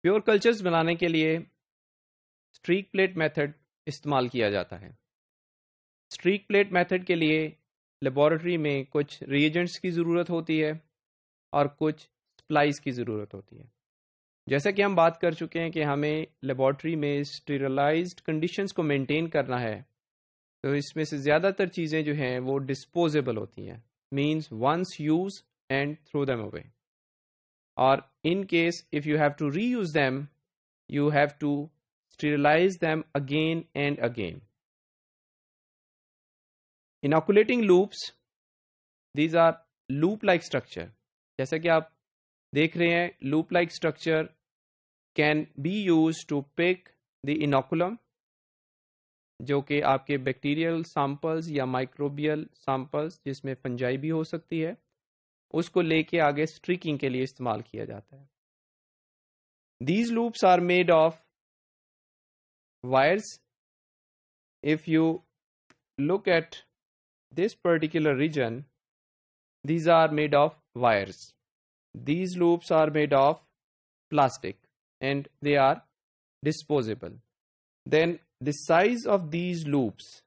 Pure cultures बनाने के लिए स्ट्रीक प्लेट मेथड इस्तेमाल किया जाता है। स्ट्रीक प्लेट मेथड के लिए लेबॉरेटरी में कुछ रिएजेंट्स की ज़रूरत होती है और कुछ सप्लाइज की ज़रूरत होती है। जैसा कि हम बात कर चुके हैं कि हमें लेबॉरेटरी में स्टेरिलाइज्ड कंडीशंस को मेंटेन करना है, तो इसमें से ज़्यादातर चीज़ें जो हैं वो डिस्पोजेबल होती हैं, means once use and throw them away, और in case if you have to reuse them, you have to sterilize them again and again. Inoculating loops, these are loop like structure. जैसा कि आप देख रहे हैं, loop like structure can be used to pick the inoculum, जो कि आपके bacterial samples या माइक्रोबियल सैंपल्स जिसमें फंजाई भी हो सकती है, उसको लेके आगे स्ट्रीकिंग के लिए इस्तेमाल किया जाता है। These loops are made of wires. If you look at this particular region, these are made of wires. These loops are made of plastic and they are disposable. Then the size of these loops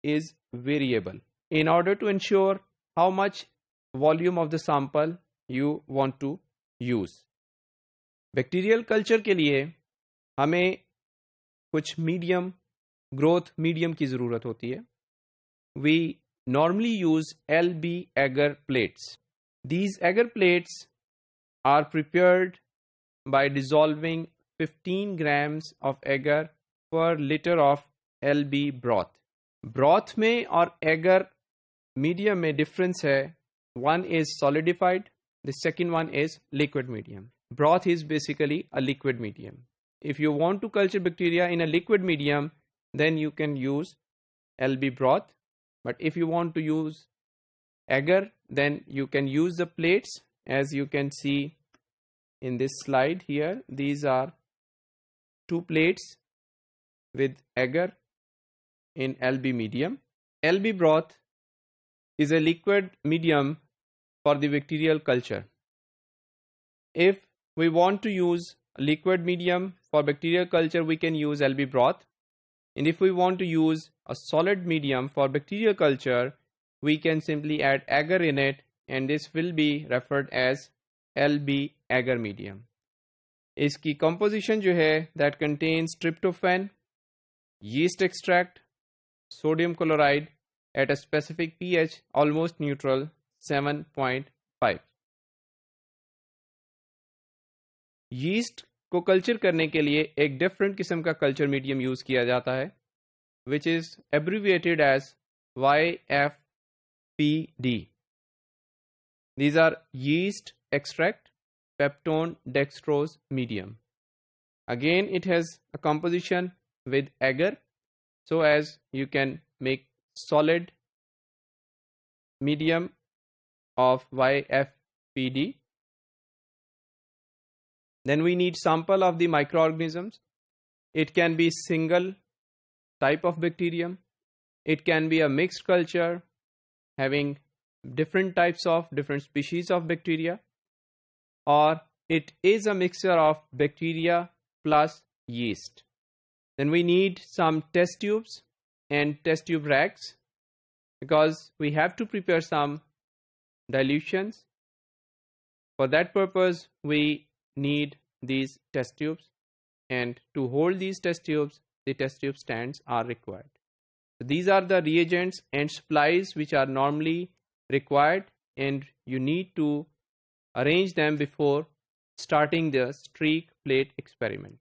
is variable in order to ensure how much volume of the sample you want to use. Bacterial culture के लिए हमें कुछ medium growth medium की ज़रूरत होती है। We normally use LB agar plates. These agar plates are prepared by dissolving 15 grams of agar per liter of LB broth. Broth में और agar मीडियम में डिफरेंस है। One is solidified, the second one is liquid medium. Broth is basically a liquid medium. If you want to culture bacteria in a liquid medium, then you can use LB broth. But if you want to use agar, then you can use the plates. As you can see in this slide here, these are two plates with agar in LB medium. LB broth is a liquid medium for the bacterial culture. If we want to use a liquid medium for bacterial culture, we can use LB broth. And if we want to use a solid medium for bacterial culture, we can simply add agar in it, and this will be referred as LB agar medium. इसकी composition जो है that contains tryptophan, yeast extract, sodium chloride at a specific pH almost neutral 7.5. Yeast को culture करने के लिए एक different किस्म का कल्चर मीडियम यूज किया जाता है, which is abbreviated as YFPD. These are yeast extract peptone dextrose medium. Again, it has a composition with agar, so as you can make solid medium of YFPD. Then we need sample of the microorganisms. It can be single type of bacterium. It can be a mixed culture having different types of different species of bacteria, or it is a mixture of bacteria plus yeast. Then we need some test tubes and test tube racks because we have to prepare some dilutions. For that purpose, we need these test tubes, and to hold these test tubes, the test tube stands are required. So these are the reagents and supplies which are normally required, and you need to arrange them before starting the streak plate experiment.